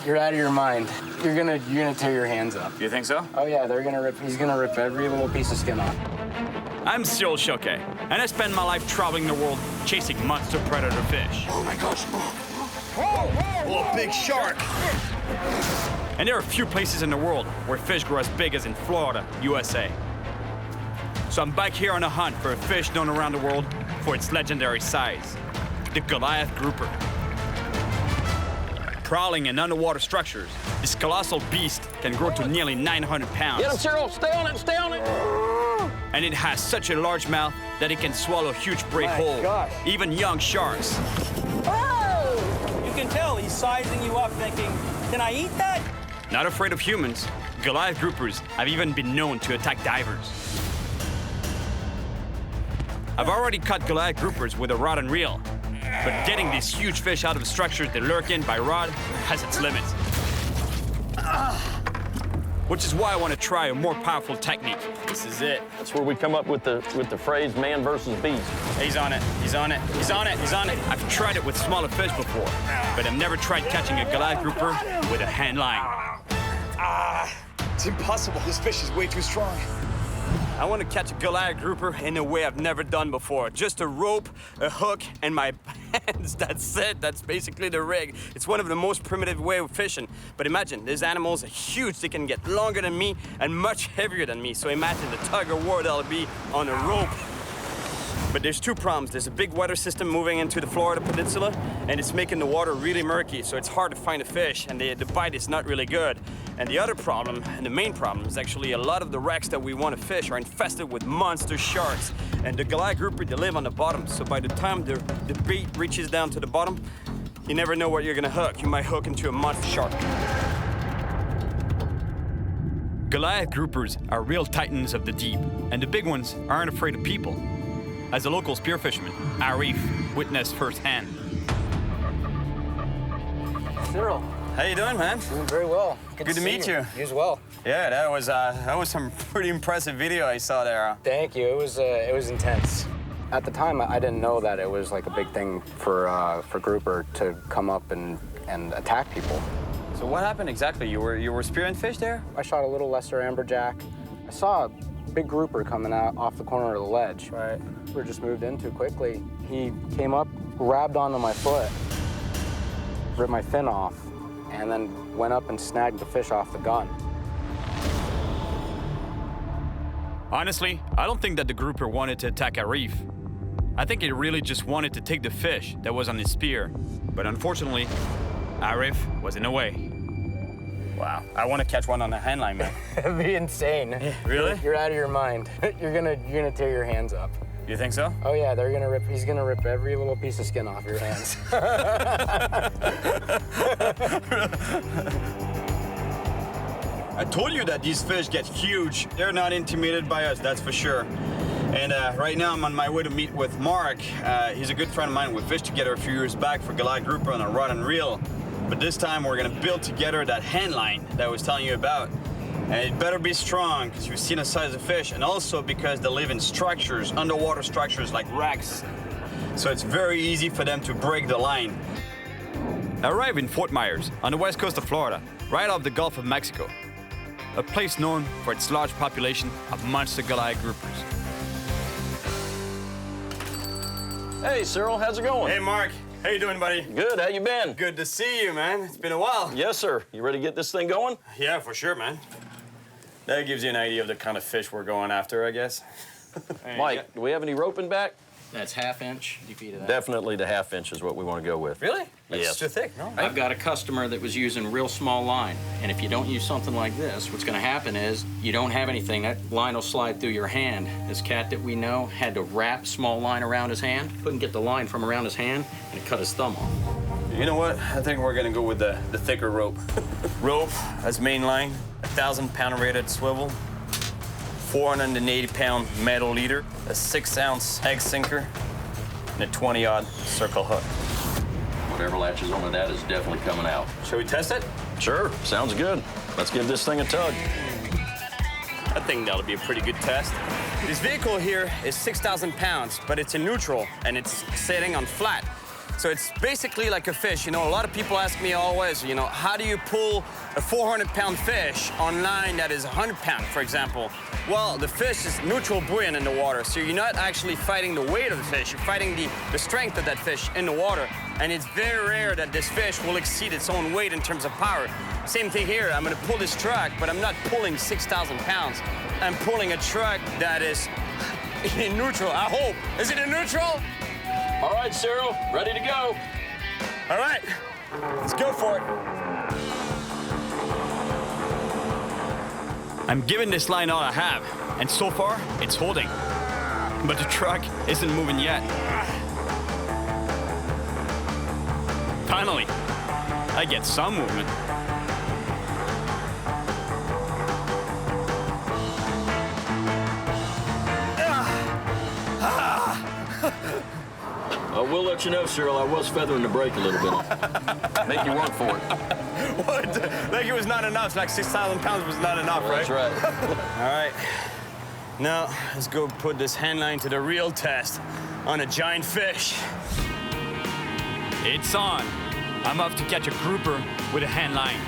You're out of your mind. You're gonna tear your hands up. You think so? Oh yeah, he's gonna rip every little piece of skin off. I'm Cyril Choquet, and I spend my life traveling the world chasing monster predator fish. Oh my gosh. Oh, a big shark! And there are a few places in the world where fish grow as big as in Florida, USA. So I'm back here on a hunt for a fish known around the world for its legendary size, the Goliath grouper. Prowling in underwater structures, this colossal beast can grow to nearly 900 pounds. Get him, Cyril. Stay on it. Stay on it. And it has such a large mouth that it can swallow huge prey whole, even young sharks. You can tell he's sizing you up thinking, can I eat that? Not afraid of humans, Goliath groupers have even been known to attack divers. I've already caught Goliath groupers with a rod and reel, but getting these huge fish out of the structures they lurk in by rod has its limits. Which is why I want to try a more powerful technique. This is it. That's where we come up with the phrase man versus beast. He's on it, he's on it, he's on it, he's on it. I've tried it with smaller fish before, but I've never tried catching a Goliath grouper with a handline. It's impossible. This fish is way too strong. I want to catch a Goliath grouper in a way I've never done before. Just a rope, a hook, and my hands. That's it. That's basically the rig. It's one of the most primitive way of fishing. But imagine, these animals are huge. They can get longer than me and much heavier than me. So imagine the tug-of-war that'll be on a rope. But there's two problems. There's a big weather system moving into the Florida Peninsula, and it's making the water really murky, so it's hard to find a fish, and the bite is not really good. And the other problem, and the main problem, is actually a lot of the wrecks that we want to fish are infested with monster sharks. And the Goliath grouper, they live on the bottom, so by the time the bait reaches down to the bottom, you never know what you're gonna hook. You might hook into a monster shark. Goliath groupers are real titans of the deep, and the big ones aren't afraid of people. As a local spearfisherman, Arif witnessed firsthand. Cyril. How you doing, man? Doing very well. Good to meet you. You as well. Yeah, that was some pretty impressive video I saw there. Thank you. It was intense. At the time, I didn't know that it was like a big thing for grouper to come up and attack people. So what happened exactly? You were spearing fish there? I shot a little lesser amberjack. I saw a big grouper coming out off the corner of the ledge. Right. We were just moved in too quickly. He came up, grabbed onto my foot, ripped my fin off, and then went up and snagged the fish off the gun. Honestly, I don't think that the grouper wanted to attack Arif. I think he really just wanted to take the fish that was on his spear. But unfortunately, Arif was in the way. Wow, I want to catch one on the handline, man. It'd be insane. Yeah, really? You're out of your mind. You're gonna tear your hands up. You think so? Oh yeah, he's gonna rip every little piece of skin off your hands. I told you that these fish get huge. They're not intimidated by us, that's for sure. And right now I'm on my way to meet with Mark. He's a good friend of mine. We fished together a few years back for Goliath grouper on a rod and reel. But this time we're gonna build together that handline that I was telling you about. And it better be strong, because you've seen the size of fish, and also because they live in structures, underwater structures like wrecks. So it's very easy for them to break the line. I arrived in Fort Myers, on the west coast of Florida, right off the Gulf of Mexico. A place known for its large population of monster Goliath groupers. Hey, Cyril, how's it going? Hey, Mark. How you doing, buddy? Good, how you been? Good to see you, man. It's been a while. Yes, sir. You ready to get this thing going? Yeah, for sure, man. That gives you an idea of the kind of fish we're going after, I guess. Mike, do we have any roping back? That's half-inch. You feet of that. Definitely the half-inch is what we want to go with. Really? Yes. It's too thick, no? I've got a customer that was using real small line, and if you don't use something like this, what's going to happen is you don't have anything. That line will slide through your hand. This cat that we know had to wrap small line around his hand, couldn't get the line from around his hand, and it cut his thumb off. You know what? I think we're gonna go with the thicker rope. Rope as main line, 1,000-pound rated swivel, 480-pound metal leader, a 6-ounce egg sinker, and a 20-odd circle hook. Whatever latches onto that is definitely coming out. Shall we test it? Sure, sounds good. Let's give this thing a tug. I think that'll be a pretty good test. This vehicle here is 6,000 pounds, but it's in neutral, and it's sitting on flat. So it's basically like a fish. You know, a lot of people ask me always, you know, how do you pull a 400-pound fish on line that is 100 pounds, for example? Well, the fish is neutral buoyant in the water, so you're not actually fighting the weight of the fish, you're fighting the strength of that fish in the water. And it's very rare that this fish will exceed its own weight in terms of power. Same thing here, I'm gonna pull this truck, but I'm not pulling 6,000 pounds. I'm pulling a truck that is in neutral, I hope. Is it in neutral? All right, Cyril, ready to go. All right, let's go for it. I'm giving this line all I have, and so far, it's holding. But the truck isn't moving yet. Finally, I get some movement. We'll let you know, Cyril, I was feathering the brake a little bit. Make you work for it. What? Like it was not enough, like 6,000 pounds was not enough, right? That's right. All right, now let's go put this handline to the real test on a giant fish. It's on. I'm off to catch a grouper with a handline.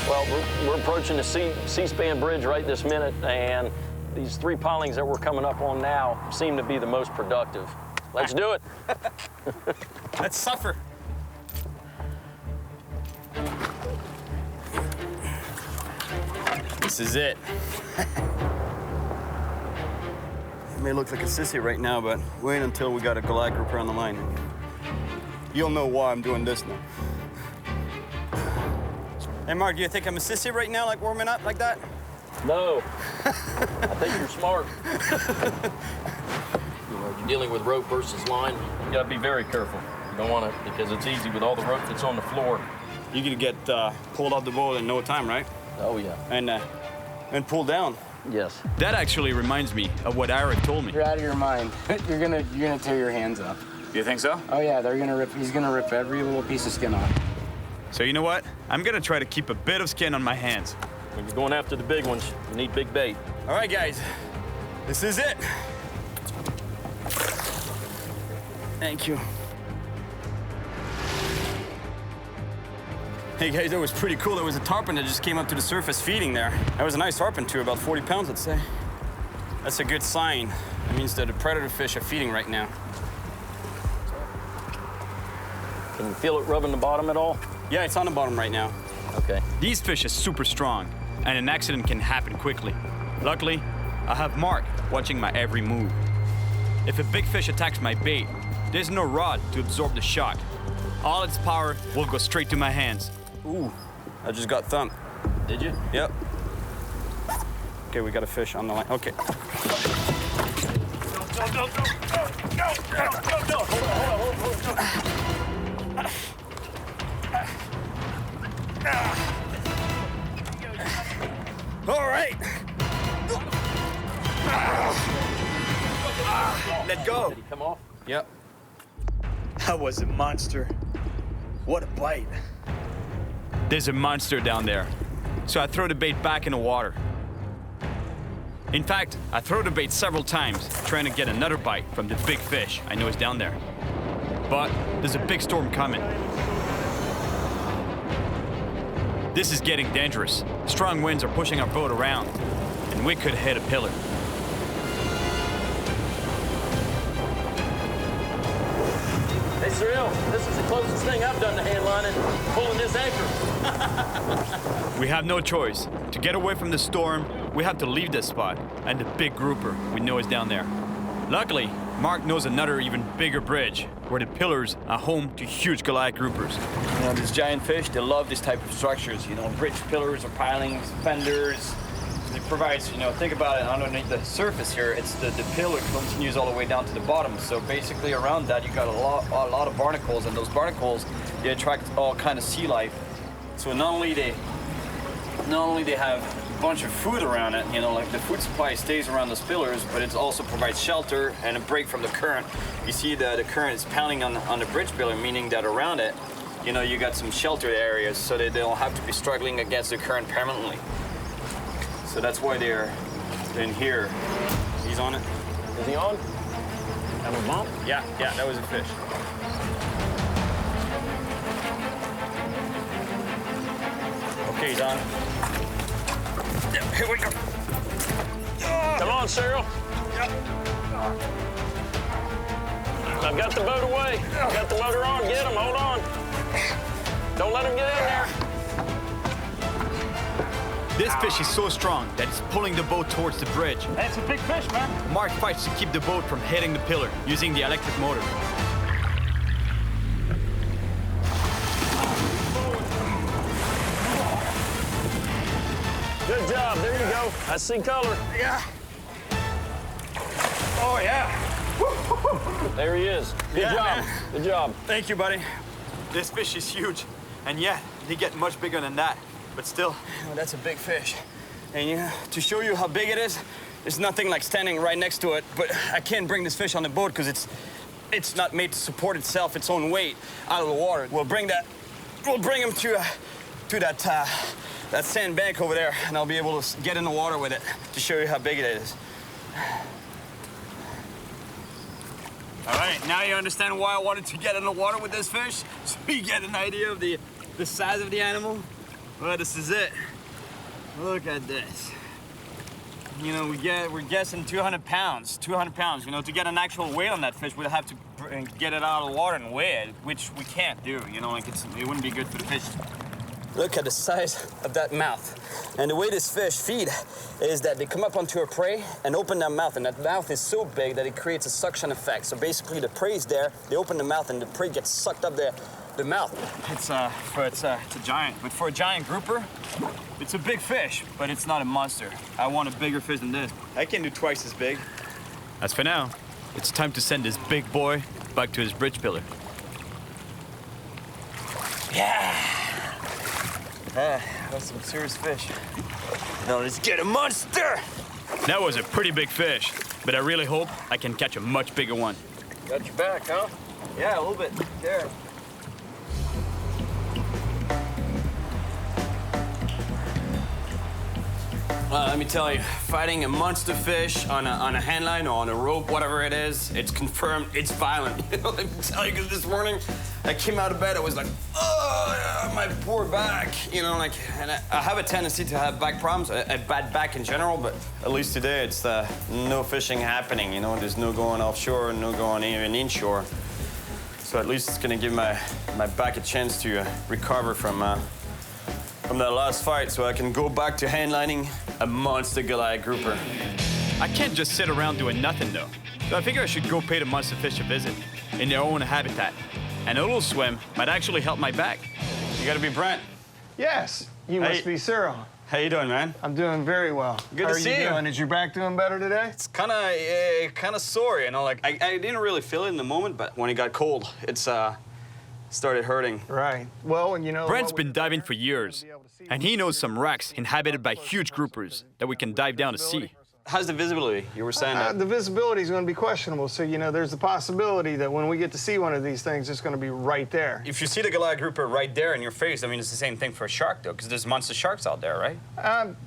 Well, we're approaching the C-span bridge right this minute, and these 3 pilings that we're coming up on now seem to be the most productive. Let's do it. Let's suffer. This is it. It may look like a sissy right now, but wait until we got a goliath grouper on the line. You'll know why I'm doing this now. Hey, Mark, do you think I'm a sissy right now, like warming up like that? No. I think you're smart. You know, you're dealing with rope versus line. You gotta be very careful. You don't want to, because it's easy with all the rope that's on the floor. You're gonna get pulled off the boat in no time, right? Oh, yeah. And pulled down. Yes. That actually reminds me of what Eric told me. You're out of your mind. You're gonna tear your hands up. You think so? Oh yeah, he's gonna rip every little piece of skin off. So you know what? I'm gonna try to keep a bit of skin on my hands. When you're going after the big ones, you need big bait. All right, guys, this is it. Thank you. Hey guys, that was pretty cool. There was a tarpon that just came up to the surface feeding there. That was a nice tarpon too, about 40 pounds, I'd say. That's a good sign. That means that the predator fish are feeding right now. Can you feel it rubbing the bottom at all? Yeah, it's on the bottom right now. Okay. These fish are super strong, and an accident can happen quickly. Luckily, I have Mark watching my every move. If a big fish attacks my bait, there's no rod to absorb the shot. All its power will go straight to my hands. Ooh, I just got thumped. Did you? Yep. Okay, we got a fish on the line. Okay. All right. Let go. Did he come off? Yep. That was a monster. What a bite. There's a monster down there. So I throw the bait back in the water. In fact, I throw the bait several times, trying to get another bite from the big fish I know is down there. But there's a big storm coming. This is getting dangerous. Strong winds are pushing our boat around, and we could hit a pillar. Hey, Cyril, this is the closest thing I've done to handlining, pulling this anchor. We have no choice. To get away from the storm, we have to leave this spot and the big grouper we know is down there. Luckily, Mark knows another even bigger bridge where the pillars are home to huge goliath groupers. You know, these giant fish, they love this type of structures, you know, bridge pillars or pilings, fenders. It provides, you know, think about it, underneath the surface here, it's the pillar continues all the way down to the bottom. So basically around that, you got a lot of barnacles, and those barnacles, they attract all kind of sea life. So not only they have a bunch of food around it, you know, like the food supply stays around those pillars, but it also provides shelter and a break from the current. You see the current is pounding on the bridge pillar, meaning that around it, you know, you got some sheltered areas so that they don't have to be struggling against the current permanently. So that's why they're in here. He's on it. Is he on? Have a bump? Yeah, that was a fish. Okay, he's on. Yeah, here we go. Come on, Cyril. I've got the boat away. I've got the motor on. Get him. Hold on. Don't let him get in there. This fish is so strong that it's pulling the boat towards the bridge. That's a big fish, man. Mark fights to keep the boat from hitting the pillar using the electric motor. Good job. There you go. I see color. Yeah. Oh, yeah. There he is. Good Yeah, job. man. Good job. Thank you, buddy. This fish is huge. And yeah, they get much bigger than that. But still. Oh, that's a big fish. And yeah, to show you how big it is, there's nothing like standing right next to it. But I can't bring this fish on the boat because it's not made to support itself, its own weight out of the water. We'll bring him to that sand bank over there, and I'll be able to get in the water with it to show you how big it is. All right, now you understand why I wanted to get in the water with this fish? So you get an idea of the size of the animal? Well, this is it. Look at this. You know, we're guessing 200 pounds. 200 pounds. You know, to get an actual weight on that fish, we'd have to get it out of the water and weigh it, which we can't do. You know, like it wouldn't be good for the fish. Look at the size of that mouth. And the way this fish feed is that they come up onto a prey and open their mouth, and that mouth is so big that it creates a suction effect. So basically the prey is there, they open the mouth, and the prey gets sucked up the mouth. It's a giant, but for a giant grouper, it's a big fish, but it's not a monster. I want a bigger fish than this. I can do twice as big. As for now, it's time to send this big boy back to his bridge pillar. That's some serious fish. Now let's get a monster! That was a pretty big fish, but I really hope I can catch a much bigger one. Got your back, huh? Yeah, a little bit. There. Let me tell you, fighting a monster fish on a handline or on a rope, whatever it is, it's confirmed it's violent. You know, let me tell you, because this morning I came out of bed, I was like, oh, yeah, my poor back. You know, like, and I have a tendency to have back problems, a bad back in general, but at least today it's no fishing happening. You know, there's no going offshore, no going even inshore. So at least it's gonna give my back a chance to recover from that last fight, so I can go back to handlining a monster goliath grouper. I can't just sit around doing nothing, though. So I figure I should go pay the monster fish a visit in their own habitat. And a little swim might actually help my back. You gotta be Brent. Yes, you must be Cyril. How you doing, man? I'm doing very well. Good to see you. Doing? Is your back doing better today? It's kind of sore, you know. Like I didn't really feel it in the moment, but when it got cold, it's started hurting. Right. Well, and you know, Brent's been diving for years, and he knows some wrecks inhabited by huge groupers that we can dive down to see. How's the visibility? You were saying that. The visibility is going to be questionable, so you know there's the possibility that when we get to see one of these things, it's going to be right there. If you see the goliath grouper right there in your face, I mean, it's the same thing for a shark, though, because there's monster sharks out there, right?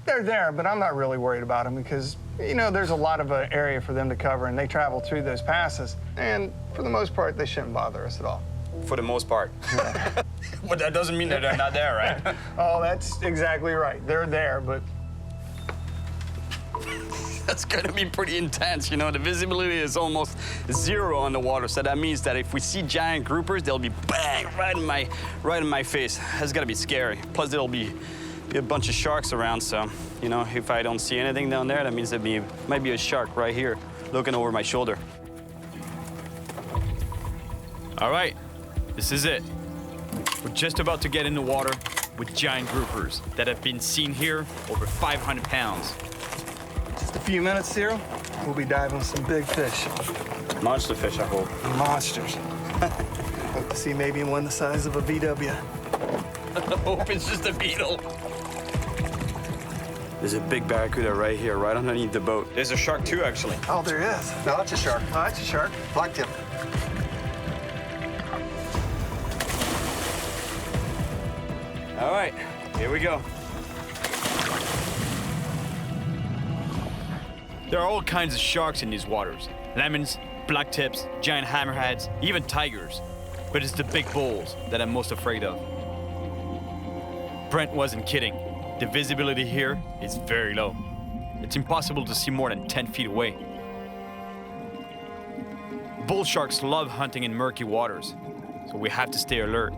They're there, but I'm not really worried about them because you know there's a lot of area for them to cover, and they travel through those passes, and for the most part, they shouldn't bother us at all. For the most part. Yeah. But that doesn't mean that they're not there, right? Oh, that's exactly right. They're there, but that's gonna be pretty intense, you know. The visibility is almost zero on the water, so that means that if we see giant groupers, they'll be bang right in my face. That's gotta be scary. Plus, there'll be a bunch of sharks around, so you know, if I don't see anything down there, that means there might be a shark right here, looking over my shoulder. All right, this is it. We're just about to get in the water with giant groupers that have been seen here over 500 pounds. just a few minutes, Cyril, we'll be diving with some big fish. Monster fish, I hope. Monsters. Hope to see maybe one the size of a VW. I hope it's just a beetle. There's a big barracuda right here, right underneath the boat. There's a shark too, actually. Oh, there is. No, that's a shark. Oh, that's a shark. Black tip. All right, here we go. There are all kinds of sharks in these waters. That means black tips, giant hammerheads, even tigers. But it's the big bulls that I'm most afraid of. Brent wasn't kidding. The visibility here is very low. It's impossible to see more than 10 feet away. Bull sharks love hunting in murky waters, so we have to stay alert.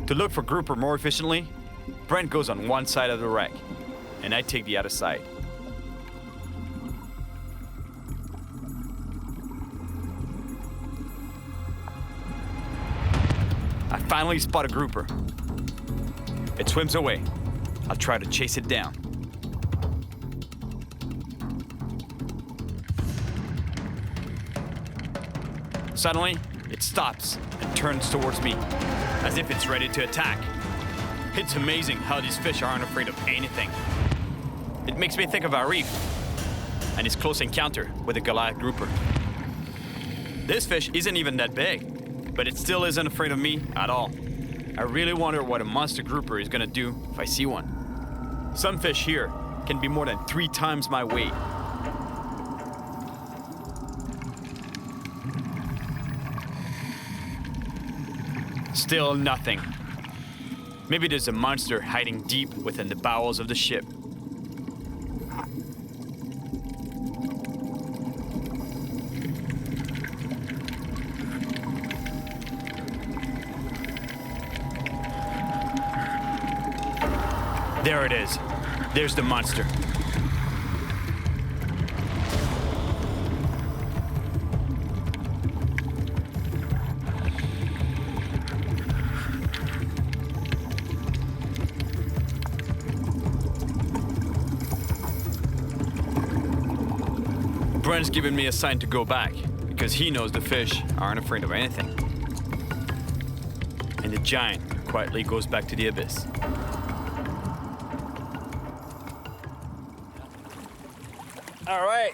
To look for grouper more efficiently, Brent goes on one side of the wreck, and I take the other side. I finally spot a grouper. It swims away. I'll try to chase it down. Suddenly, it stops and turns towards me, as if it's ready to attack. It's amazing how these fish aren't afraid of anything. It makes me think of our reef and his close encounter with a Goliath grouper. This fish isn't even that big, but it still isn't afraid of me at all. I really wonder what a monster grouper is gonna do if I see one. Some fish here can be more than 3 times my weight. Still nothing. Maybe there's a monster hiding deep within the bowels of the ship. There it is. There's the monster. Brent's giving me a sign to go back because he knows the fish aren't afraid of anything. And the giant quietly goes back to the abyss. All right.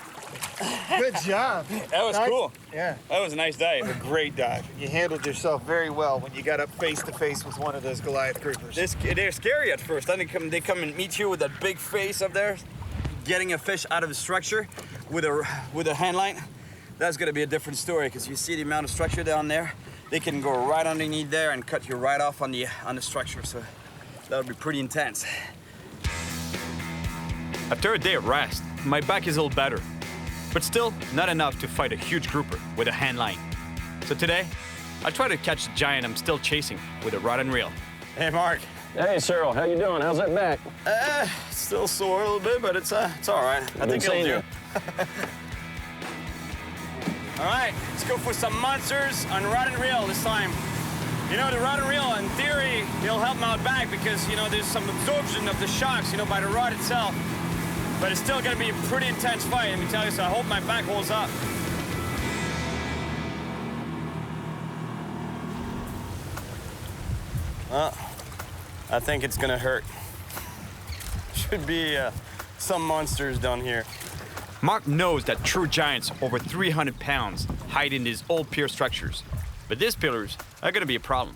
Good job. That was cool. Yeah, That was a nice dive. a great dive. You handled yourself very well when you got up face to face with one of those Goliath groupers. They're scary at first. Then they come and meet you with that big face up there, getting a fish out of the structure with a handline. That's gonna be a different story because you see the amount of structure down there. They can go right underneath there and cut you right off on the structure. So that would be pretty intense. After a day of rest, my back is a little better, but still not enough to fight a huge grouper with a handline. So today, I'll try to catch the giant I'm still chasing with a rod and reel. Hey, Mark. Hey, Cyril, how you doing? How's that back? Still sore a little bit, but it's all right. I think it'll seeing do. you. All right, let's go for some monsters on rod and reel this time. You know, the rod and reel, in theory, it'll help them out back because, you know, there's some absorption of the shocks, you know, by the rod itself. But it's still gonna be a pretty intense fight, let me tell you, so I hope my back holds up. Well, I think it's gonna hurt. Should be some monsters down here. Mark knows that true giants over 300 pounds hide in these old pier structures. But these pillars are gonna be a problem.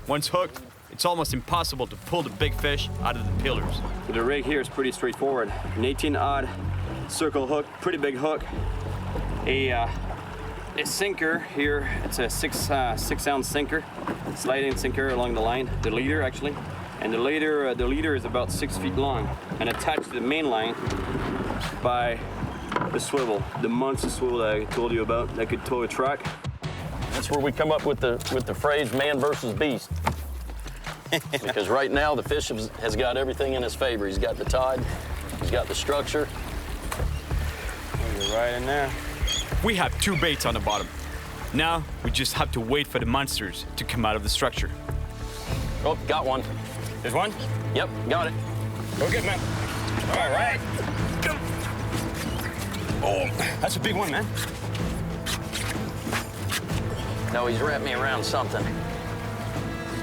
Once hooked, it's almost impossible to pull the big fish out of the pillars. The rig here is pretty straightforward. An 18-odd circle hook, pretty big hook. A sinker here, it's a 6-ounce sinker, sliding sinker along the line, the leader actually. And the leader is about 6 feet long and attached to the main line by the swivel, the monster swivel that I told you about that could tow a truck. That's where we come up with the phrase man versus beast. Because right now the fish has got everything in his favor. He's got the tide, he's got the structure. You're right in there. We have 2 baits on the bottom. Now, we just have to wait for the monsters to come out of the structure. Oh, got one. There's one? Yep, got it. Go get man. All right. Go. Oh, that's a big one, man. No, he's wrapped me around something.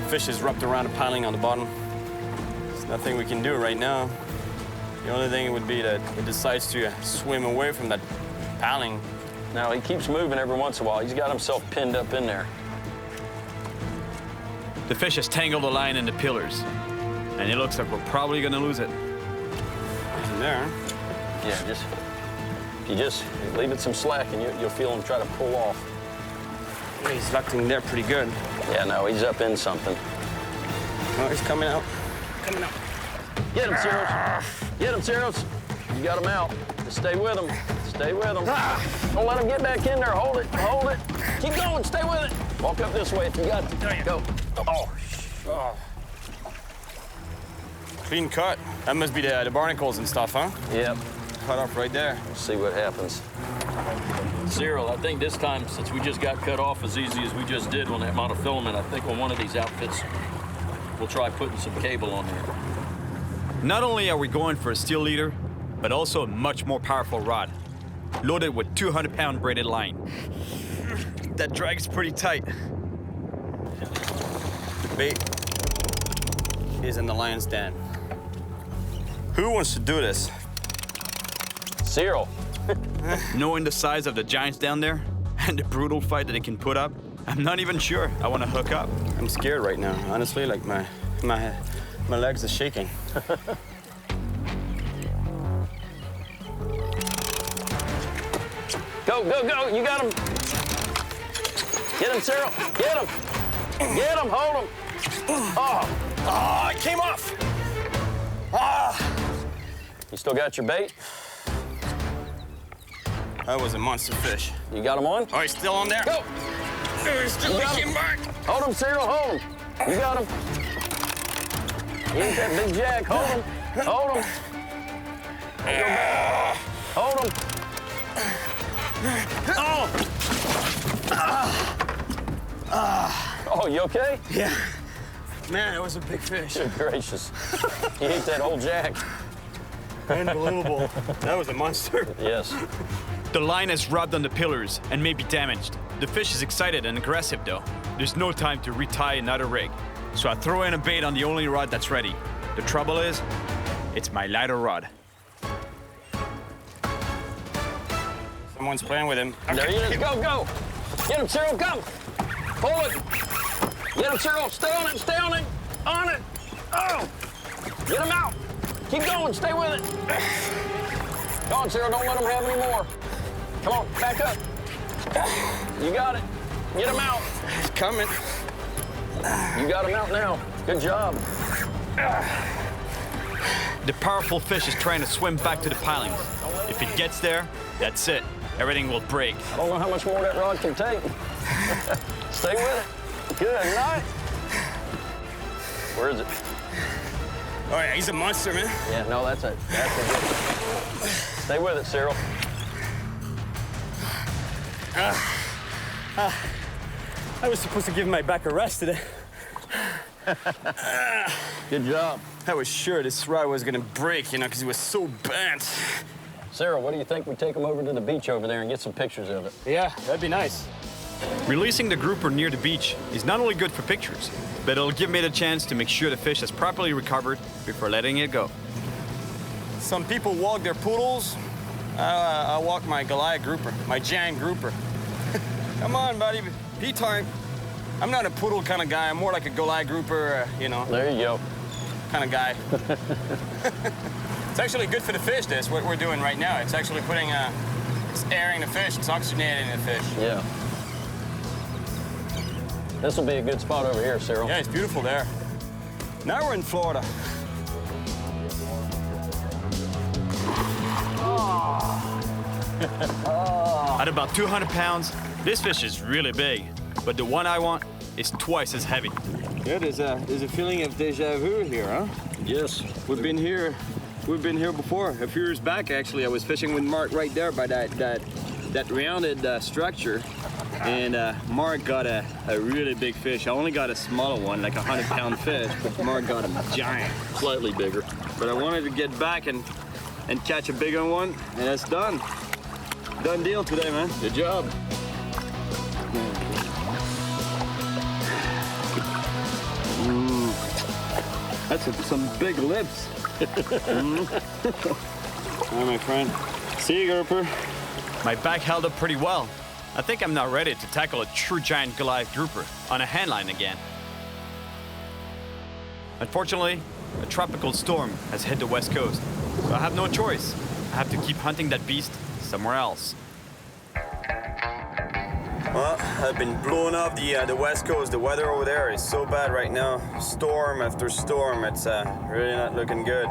Fish is wrapped around a piling on the bottom. There's nothing we can do right now. The only thing would be that it decides to swim away from that piling. Now, he keeps moving every once in a while. He's got himself pinned up in there. The fish has tangled the line in the pillars, and it looks like we're probably gonna lose it. It's in there. Yeah, just You just leave it some slack and you'll feel him try to pull off. He's locked in there pretty good. Yeah, no, he's up in something. Oh, he's coming out. Coming out. Get him, Ceros. Get him, Ceros. You got him out. Just stay with him. Stay with him. Don't let him get back in there. Hold it. Hold it. Keep going. Stay with it. Walk up this way if you got to. Go. Oh. Clean cut. That must be the barnacles and stuff, huh? Yep. Cut off right there. We'll see what happens. Cyril, I think this time, since we just got cut off as easy as we just did on that monofilament, I think on one of these outfits, we'll try putting some cable on there. Not only are we going for a steel leader, but also a much more powerful rod, loaded with 200-pound braided line. That drag's pretty tight. The bait is in the lion's den. Who wants to do this? Cyril. Knowing the size of the giants down there and the brutal fight that they can put up, I'm not even sure I want to hook up. I'm scared right now. Honestly, like my legs are shaking. Go, go, go. You got him. Get him, Cyril. Get him. Get him. Hold him. Oh, It came off. you still got your bait? That was a monster fish. You got him on? Oh, he's still on there. Go. He's still You got reaching him. back. Hold him, Cyril. Hold him. You got him. He ain't that big jack. Hold him. Hold him. Hold him. Oh, you okay? Yeah. Man, that was a big fish. Good gracious. You ate that whole jack. Unbelievable. That was a monster. Yes. The line has rubbed on the pillars and may be damaged. The fish is excited and aggressive though. There's no time to retie another rig. So I throw in a bait on the only rod that's ready. The trouble is, it's my lighter rod. Someone's playing with him. There he is. Go, go. Get him, Cyril. Come. Pull it. Get him, Cyril. Stay on it. Stay on it. On it. Oh. Get him out. Keep going. Stay with it. Go on, Cyril. Don't let him have any more. Come on. Back up. You got it. Get him out. He's coming. You got him out now. Good job. The powerful fish is trying to swim back to the pilings. If it gets there, that's it. Everything will break. I don't know how much more that rod can take. Stay with it. Good night. Where is it? Oh, yeah, he's a monster, man. Yeah, no, that's a good. Stay with it, Cyril. I was supposed to give my back a rest today. Good job. I was sure this rod was gonna break, you know, because it was so bent. Sarah, what do you think we take them over to the beach over there and get some pictures of it? Yeah, that'd be nice. Releasing the grouper near the beach is not only good for pictures, but it'll give me the chance to make sure the fish has properly recovered before letting it go. Some people walk their poodles. I walk my Goliath grouper, my giant grouper. Come on, buddy, pee time. I'm not a poodle kind of guy. I'm more like a Goliath grouper, you know. There you go. Kind of guy. It's actually good for the fish, this, what we're doing right now. It's actually putting, it's airing the fish, it's oxygenating the fish. Yeah. This will be a good spot over here, Cyril. Yeah, it's beautiful there. Now we're in Florida. At about 200 pounds, this fish is really big, but the one I want is twice as heavy. Yeah, there's a feeling of deja vu here, huh? Yes. We've been here before. A few years back, actually, I was fishing with Mark right there by that rounded structure, and Mark got a really big fish. I only got a smaller one, like a 100-pound fish, but Mark got a giant, Slightly bigger. But I wanted to get back and catch a bigger one, and that's done. Done deal today, man. Good job. That's some big lips. All right, my friend. See you, grouper. My back held up pretty well. I think I'm now ready to tackle a true giant Goliath grouper on a handline again. Unfortunately, a tropical storm has hit the west coast, so I have no choice. I have to keep hunting that beast somewhere else. Well, I've been blowing off the west coast. The weather over there is so bad right now. Storm after storm. It's really not looking good.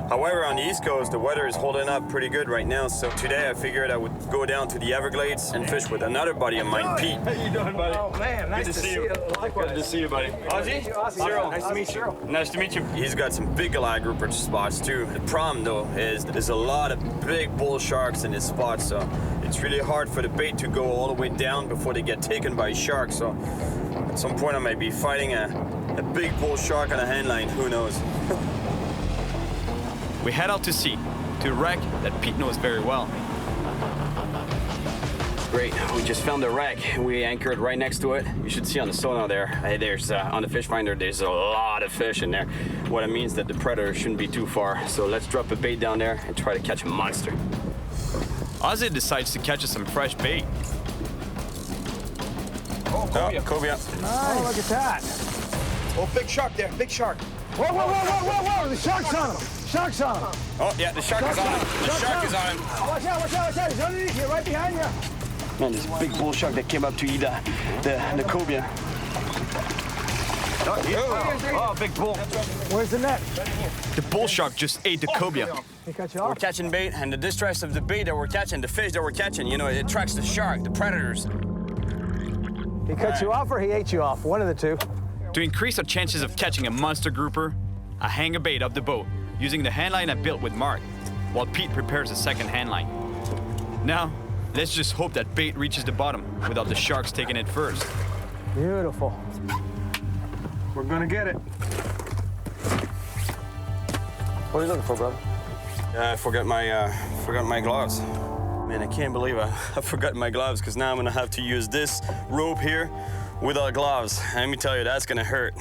However, on the east coast, the weather is holding up pretty good right now. So today I figured I would go down to the Everglades and fish with another buddy of mine, Pete. How you doing, buddy? Oh, man, nice to see you. Likewise. Good to see you, buddy. Ozzy? Cyril, Nice to meet you. Nice to meet you. He's got some big goliath grouper spots too. The problem though is there's a lot of big bull sharks in this spot, so it's really hard for the bait to go all the way down before they get taken by sharks. So at some point I might be fighting a big bull shark on a handline, who knows. We head out to sea, to a wreck that Pete knows very well. Great, we just found a wreck. We anchored right next to it. You should see on the sonar there. Hey, there's on the fish finder, there's a lot of fish in there. What it means that the predator shouldn't be too far. So let's drop a bait down there and try to catch a monster. Ozzy decides to catch us some fresh bait. Oh, cobia. Oh, look at that. Oh, big shark there, big shark. Whoa, whoa, whoa, whoa, whoa, whoa, the shark's on him. Shark's on him. Oh, yeah, the shark is on him. The shark is on him. Watch out, watch out, watch out. He's underneath you, right behind you. Man, this big bull shark that came up to eat the cobia. Oh, big bull. Where's the net? The bull shark just ate the cobia. He cut you We're off? catching bait, and the distress of the bait that we're catching, the fish that we're catching, you know, it attracts the shark, the predators. He cut you off or he ate you off? One of the two. To increase our chances of catching a monster grouper, I hang a bait up the boat using the handline I built with Mark, while Pete prepares a second handline. Now, let's just hope that bait reaches the bottom without the sharks taking it first. Beautiful. We're gonna get it. What are you looking for, brother? I forgot my gloves. Man, I can't believe I forgot my gloves, because now I'm gonna have to use this rope here without gloves. And let me tell you, that's gonna hurt.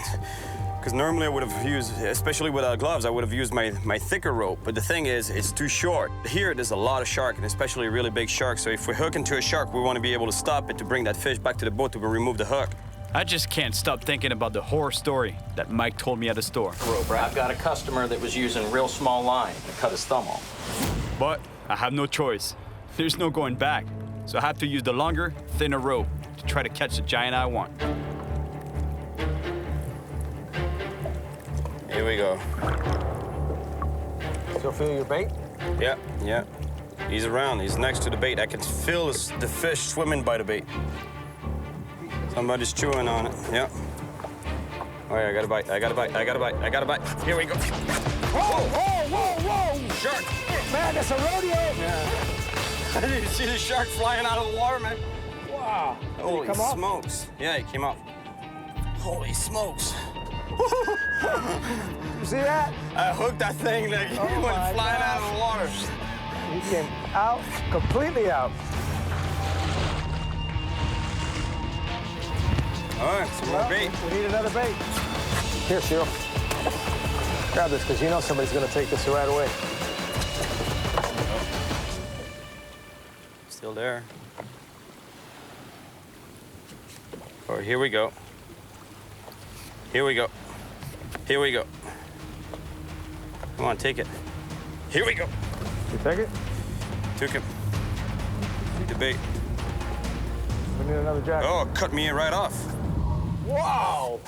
Because normally I would have used, especially without gloves, I would have used my thicker rope. But the thing is, it's too short. Here, there's a lot of shark, and especially a really big shark. So if we hook into a shark, we want to be able to stop it to bring that fish back to the boat to remove the hook. I just can't stop thinking about the horror story that Mike told me at the store. I've got a customer that was using real small line to cut his thumb off. But I have no choice. There's no going back. So I have to use the longer, thinner rope to try to catch the giant I want. Here we go. Still feel your bait? Yeah, yeah. He's around. He's next to the bait. I can feel the fish swimming by the bait. Somebody's chewing on it. Yeah. Oh, yeah, I got a bite. I got a bite. I got a bite. I got a bite. Here we go. Whoa, whoa, whoa, whoa! Shark! Man, that's a rodeo! I didn't see the shark flying out of the water, man. Wow. Holy come off? smokes. Yeah, he came off. Holy smokes. You see that? I hooked that thing that he went my flying out of the water. He came out, completely out. All right, some more bait. We need another bait. Here, Cyril. Grab this, because you know somebody's going to take this right away. Still there. Oh, here we go. Here we go. Here we go. Come on, take it. Here we go. You take it? Took him. Take the bait. We need another jack. Oh, it cut me right off. Wow!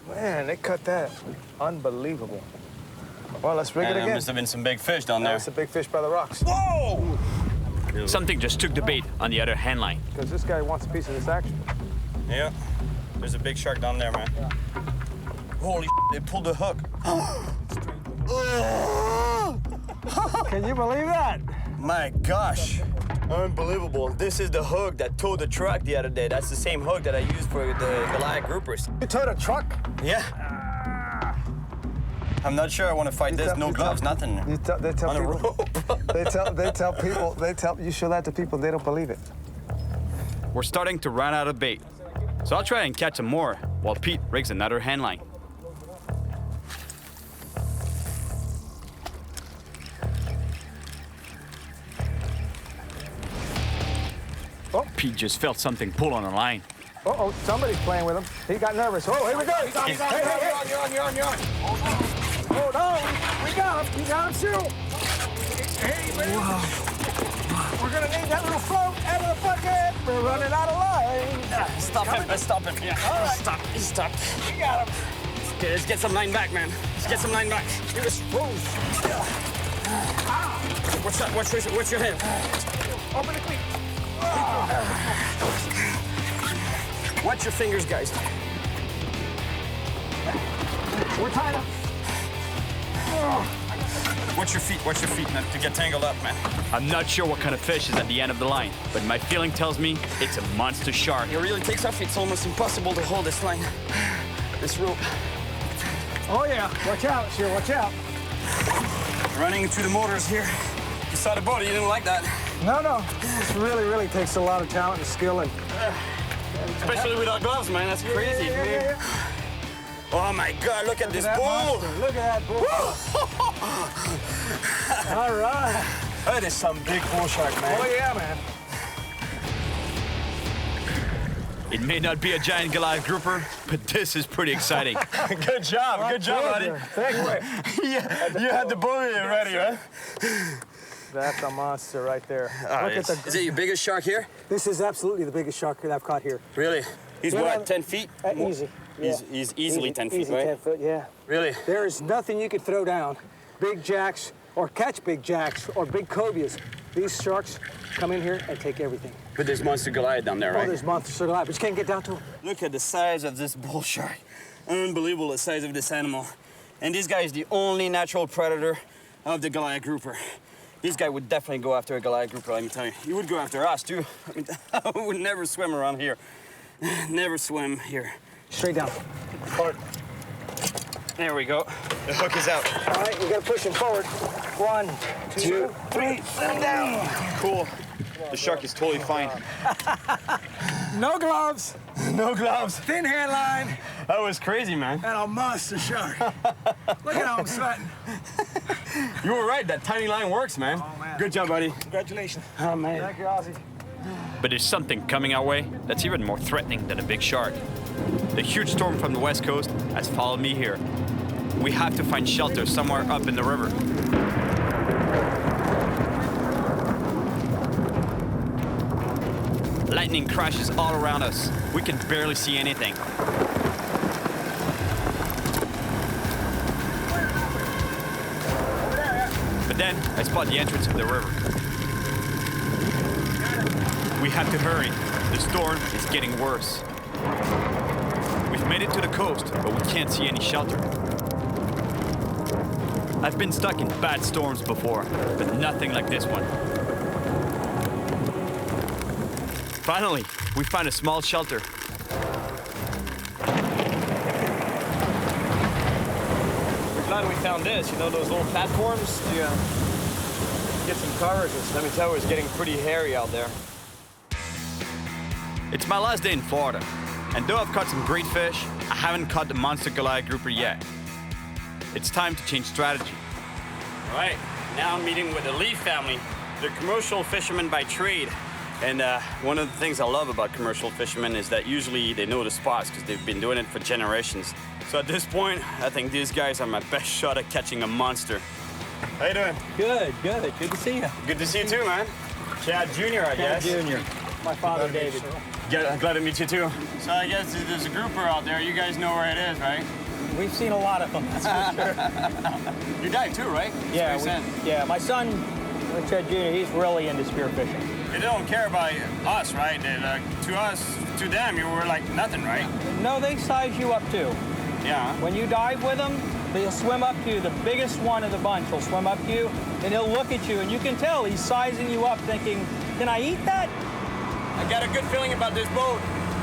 Man, they cut that. Unbelievable. Well, let's rig it There again. must have been some big fish down there. That's a big fish by the rocks. Whoa! Something just took the bait on the other handline. Because this guy wants a piece of this action. Yeah. There's a big shark down there, man. Holy they pulled the hook. Can you believe that? My gosh. Unbelievable. This is the hook that towed the truck the other day. That's the same hook that I used for the Goliath groupers. You towed a truck? Yeah. I'm not sure I want to fight this. No gloves, nothing. They tell On a people. rope. they tell people. You show that to people, they don't believe it. We're starting to run out of bait. So I'll try and catch some more while Pete rigs another handline. Oh. Pete just felt something pull on a line. Uh-oh, somebody's playing with him. He got nervous. Oh, here we go. He's on, you're on. Hold on. We got him. You got him, Cyril. Hey, man. We're gonna need that little float out of the bucket. We're running out of line. Stop him. Let's stop him. Yeah. All right. Stop. He stopped. We got him. Okay, let's get some line back, man. Let's get some line back. He was froze. What's that? What's your head? Open the cleat. Watch your fingers, guys. We're tied up. Watch your feet, not to get tangled up, man. I'm not sure what kind of fish is at the end of the line, but my feeling tells me it's a monster shark. It really takes off. It's almost impossible to hold this line, this rope. Oh yeah, watch out, Sheer, watch out. Running into the motors here. You saw the boat, you didn't like that. No, this really takes a lot of talent and skill and... Especially without gloves, man, that's crazy. Yeah. Oh my God, look at this That bull. monster. Look at that bull. All right. That is some big bull shark, man. Oh yeah, man. It may not be a giant Goliath grouper, but this is pretty exciting. Good job, buddy. Thank you. You had the buoy ready, right? That's a monster right there. Look at the... Is it your biggest shark here? This is absolutely the biggest shark that I've caught here. Really? He's Yeah. what, 10 feet? Easy. Yeah. He's easily 10 feet, Easy right? 10 foot, yeah. Really? There is nothing you could throw down. Big jacks, or catch big jacks, or big cobias. These sharks come in here and take everything. But there's monster Goliath down there, Oh, right? there's monsters alive, but you can't get down to them. Look at the size of this bull shark. Unbelievable, the size of this animal. And this guy is the only natural predator of the Goliath grouper. This guy would definitely go after a Goliath grouper, let me tell you. He would go after us, too. I mean, I would never swim around here. Never swim here. Straight down. Hard. There we go. The hook is out. All right, you gotta push him forward. 1, 2, 3, let him down. Cool. The shark is totally fine. No gloves, No gloves. thin handline, That was crazy, man. and a monster shark. Look at how I'm sweating. You were right. That tiny line works, man. Oh, man. Good job, buddy. Congratulations. Oh, man. Thank you, Ozzy. But there's something coming our way that's even more threatening than a big shark. The huge storm from the west coast has followed me here. We have to find shelter somewhere up in the river. Lightning crashes all around us. We can barely see anything. But then I spot the entrance of the river. We have to hurry. The storm is getting worse. We've made it to the coast, but we can't see any shelter. I've been stuck in bad storms before, but nothing like this one. Finally, we find a small shelter. We're glad we found this. You know those little platforms? Yeah. Get some cover, 'cause let me tell you, it's getting pretty hairy out there. It's my last day in Florida, and though I've caught some great fish, I haven't caught the monster Goliath grouper yet. It's time to change strategy. All right, now I'm meeting with the Lee family. They're commercial fishermen by trade. And one of the things I love about commercial fishermen is that usually they know the spots because they've been doing it for generations. So at this point, I think these guys are my best shot at catching a monster. How you doing? Good. Good to see you. Good to see you too, man. Chad Jr., I guess. Junior. My father, David. Glad to meet you too. So I guess there's a grouper out there. You guys know where it is, right? We've seen a lot of them, that's for sure. You dive too, right? Yeah, my son, Chad Jr., he's really into spearfishing. They don't care about us, right? To them, you were like nothing, right? No, they size you up too. Yeah. When you dive with them, they'll swim up to you. The biggest one of the bunch will swim up to you, and he'll look at you, and you can tell he's sizing you up, thinking, can I eat that? I got a good feeling about this boat.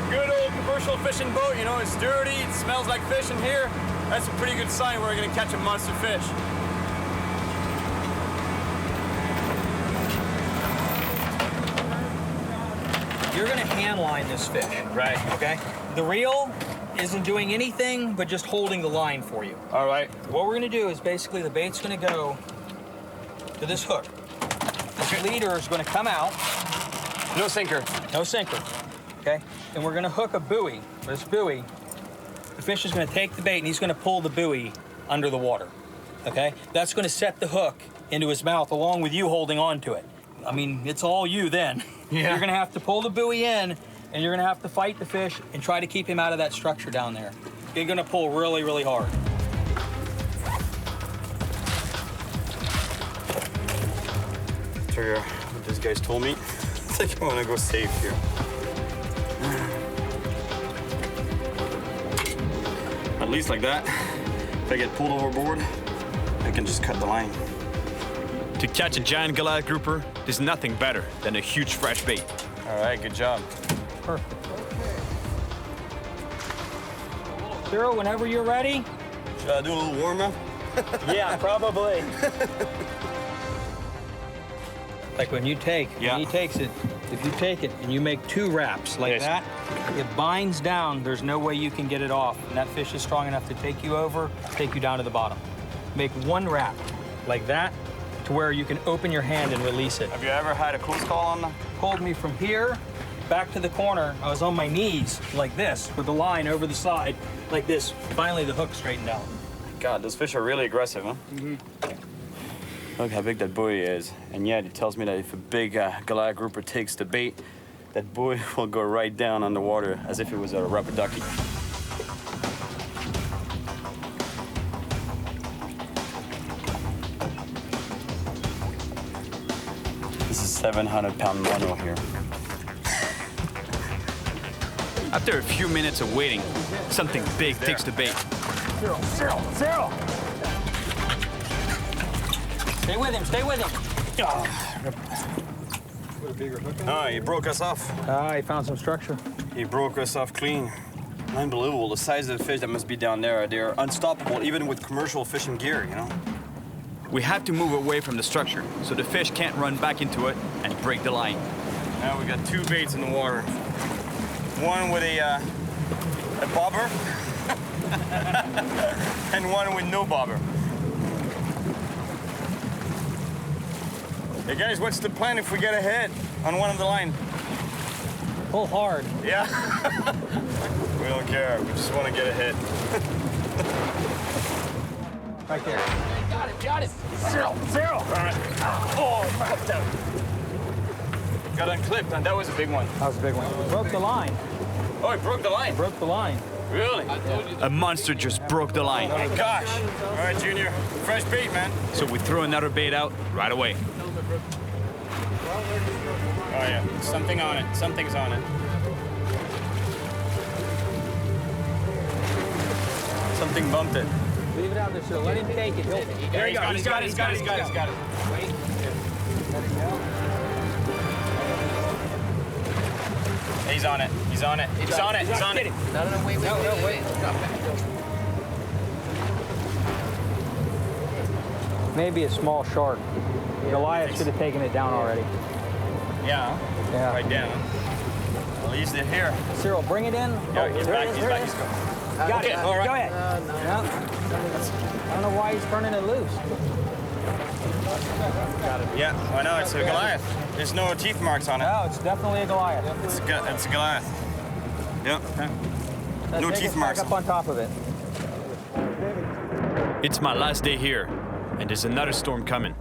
Good old commercial fishing boat, you know, it's dirty, it smells like fish in here. That's a pretty good sign we're gonna catch a monster fish. You're gonna handline this fish. Right. Okay? The reel isn't doing anything but just holding the line for you. All right. What we're gonna do is basically the bait's gonna go to this hook. This leader is gonna come out. No sinker. No sinker, okay? And we're gonna hook a buoy. This buoy, the fish is gonna take the bait and he's gonna pull the buoy under the water, okay? That's gonna set the hook into his mouth along with you holding on to it. I mean, it's all you then. Yeah. You're gonna have to pull the buoy in, and you're gonna have to fight the fish and try to keep him out of that structure down there. You're gonna pull really, really hard. After what these guys told me, I think I want to go safe here. At least like that, if I get pulled overboard, I can just cut the line. To catch a giant Goliath grouper, there's nothing better than a huge fresh bait. All right, good job. Perfect. Cyril, whenever you're ready. Should I do a little warm-up? Yeah, probably. Like when you take, Yeah. when he takes it, if you take it and you make 2 wraps like Yes. that, it binds down. There's no way you can get it off. And that fish is strong enough to take you over, take you down to the bottom. Make 1 wrap like that to where you can open your hand and release it. Have you ever had a close call on them? Pulled me from here back to the corner. I was on my knees like this with the line over the side like this. Finally, the hook straightened out. God, those fish are really aggressive, huh? Mm-hmm. Look how big that buoy is. And yet, it tells me that if a big Goliath grouper takes the bait, that buoy will go right down underwater as if it was a rubber ducky. This is 700-pound mono here. After a few minutes of waiting, something big takes the bait. Cyril, Cyril, Cyril! Stay with him, stay with him. Oh, he broke us off. Ah, he found some structure. He broke us off clean. Unbelievable, the size of the fish that must be down there. They're unstoppable, even with commercial fishing gear, you know? We have to move away from the structure so the fish can't run back into it and break the line. Now we got 2 baits in the water. One with a bobber, and one with no bobber. Hey guys, what's the plan if we get ahead on one of the line? Pull hard. Yeah. We don't care, we just want to get ahead. Right there. Got it. Cyril, Cyril. All right. Oh, got unclipped, and that was a big one. That was a big one. Broke the line. Oh, it broke the line. Broke the line. Really? A monster just broke the line. Oh gosh. All right, Junior. Fresh bait, man. So we threw another bait out right away. Oh yeah, something on it. Something's on it. Something bumped it. Leave it out there, Cyril. Let him take it. There you go. He's got it. Wait. Let it go. He's on it. He's on it. He's on it. He's on it. No, wait. Drop back. Maybe a small shark. Goliath should have taken it down already. Yeah. Yeah. Right down. Well, he's here. Cyril, bring it in. Yeah, he's there back. it is, He's there back. it He's is. going. Got Okay, it. all right. Go ahead. Yeah. I don't know why he's turning it loose. Yeah, I know. It's a Goliath. There's no teeth marks on it. No, it's definitely a Goliath. It's a Goliath. Yep. No Take teeth us marks. back up on top of it. It's my last day here, and there's another storm coming.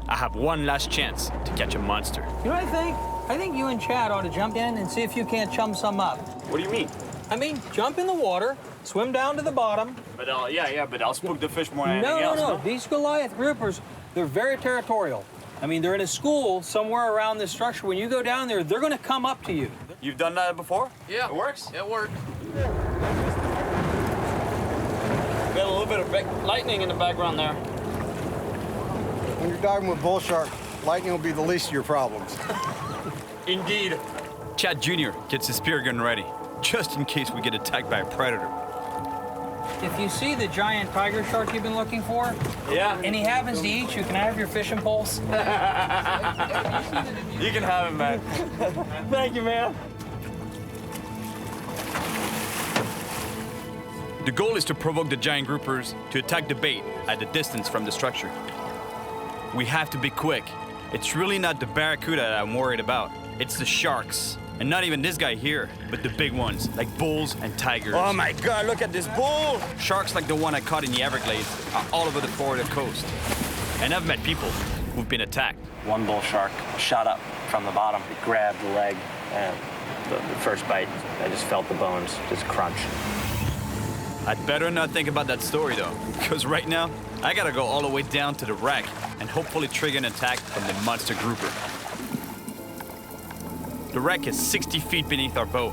I have one last chance to catch a monster. You know what I think? I think you and Chad ought to jump in and see if you can't chum some up. What do you mean? I mean, jump in the water, swim down to the bottom. But but I'll spook the fish more than anything else. No. These Goliath groupers, they're very territorial. I mean, they're in a school somewhere around this structure. When you go down there, they're going to come up to you. You've done that before? Yeah. It works? It worked. Got a little bit of lightning in the background there. When you're diving with bull shark, lightning will be the least of your problems. Indeed. Chad Jr. gets his spear gun ready, just in case we get attacked by a predator. If you see the giant tiger shark you've been looking for, Yeah. and he happens to eat you, can I have your fishing poles? You can have him, man. Thank you, man. The goal is to provoke the giant groupers to attack the bait at a distance from the structure. We have to be quick. It's really not the barracuda that I'm worried about. It's the sharks. And not even this guy here, but the big ones, like bulls and tigers. Oh my God, look at this bull! Sharks like the one I caught in the Everglades are all over the Florida coast. And I've met people we've been attacked. One bull shark shot up from the bottom, it grabbed the leg, and the first bite, I just felt the bones just crunch. I'd better not think about that story though, because right now, I gotta go all the way down to the wreck and hopefully trigger an attack from the monster grouper. The wreck is 60 feet beneath our boat.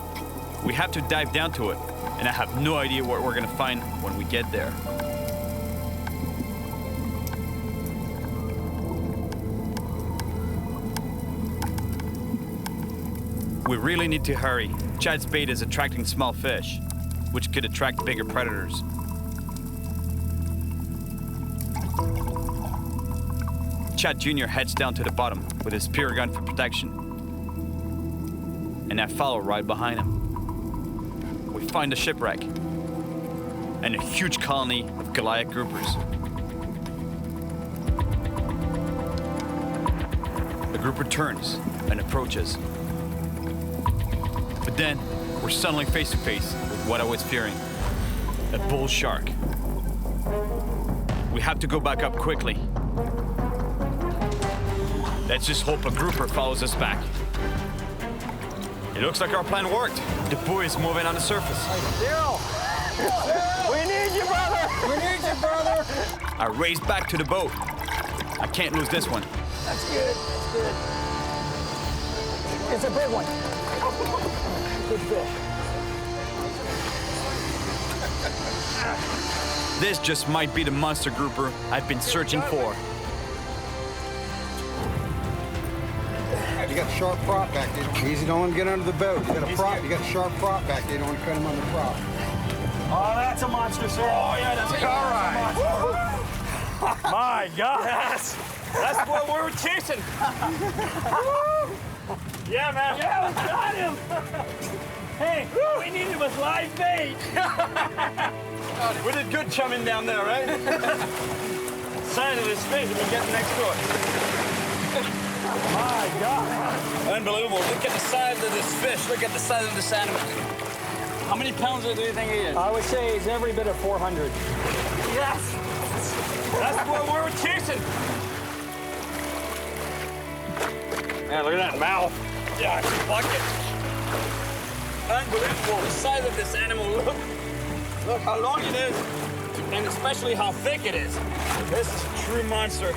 We have to dive down to it, and I have no idea what we're gonna find when we get there. We really need to hurry. Chad's bait is attracting small fish, which could attract bigger predators. Chad Jr. heads down to the bottom with his spear gun for protection. And I follow right behind him. We find a shipwreck and a huge colony of goliath groupers. The grouper turns and approaches. But then, we're suddenly face to face with what I was fearing, a bull shark. We have to go back up quickly. Let's just hope a grouper follows us back. It looks like our plan worked. The buoy is moving on the surface. Daryl! We need you, brother! We need you, brother! I race back to the boat. I can't lose this one. That's good. That's good. It's a big one. Good fish. This just might be the monster grouper I've been searching for. You got a sharp prop back there. Easy, don't want to get under the boat. You got a prop, you got a sharp prop back there. You don't want to cut him on the prop. Oh, that's a monster, sir. Oh, yeah, that's a monster. My God. That's what we were chasing. Yeah, man. Yeah, we got him. Hey, we needed was live bait. We did good chumming down there, right? Side of this fish, we get next to it. My God. Unbelievable. Look at the size of this fish. Look at the size of this animal. How many pounds do you think he is? I would say he's every bit of 400. Yes. That's what we were chasing. Man, look at that mouth. Yeah, it's a bucket. Unbelievable. The size of this animal. Look how long it is. And especially how thick it is. This is a true monster.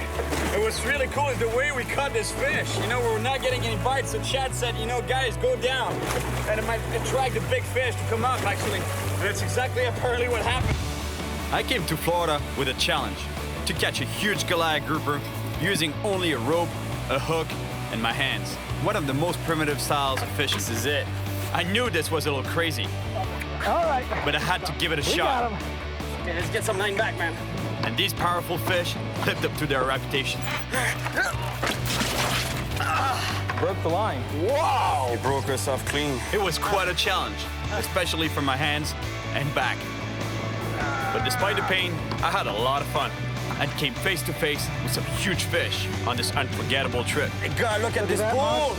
And what's really cool is the way we caught this fish. You know, we're not getting any bites, so Chad said, you know, guys, go down. And it might attract the big fish to come up, actually. And that's exactly apparently what happened. I came to Florida with a challenge to catch a huge goliath grouper using only a rope, a hook, and my hands. One of the most primitive styles of fishing. This is it. I knew this was a little crazy. All right. But I had to give it a We shot. got him. Okay, let's get some line back, man. And these powerful fish lived up to their reputation. Broke the line. Wow! He broke us off clean. It was quite a challenge, especially for my hands and back. But despite the pain, I had a lot of fun and came face to face with some huge fish on this unforgettable trip. Hey, God, look at this bull!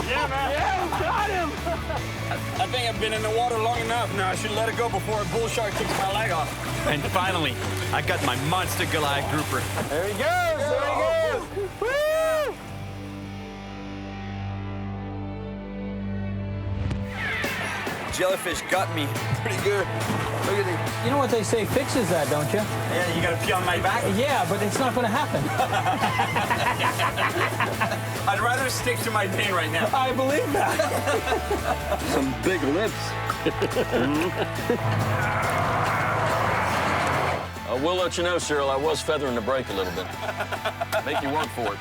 Yeah, man. Yeah, we got him. I think I've been in the water long enough now. I should let it go before a bull shark kicks my leg off. And finally, I got my monster goliath grouper. There he goes. There he goes. Woo! Jellyfish got me pretty good. Look at it. You know what they say fixes that, don't you? Yeah, you gotta pee on my back? Yeah, but it's not going to happen. I'd rather stick to my pain right now. I believe that. Some big lips. We'll let you know, Cyril, I was feathering the brake a little bit. Make you work for it.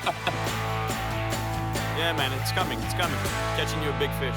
Yeah, man, it's coming, it's coming. Catching you a big fish.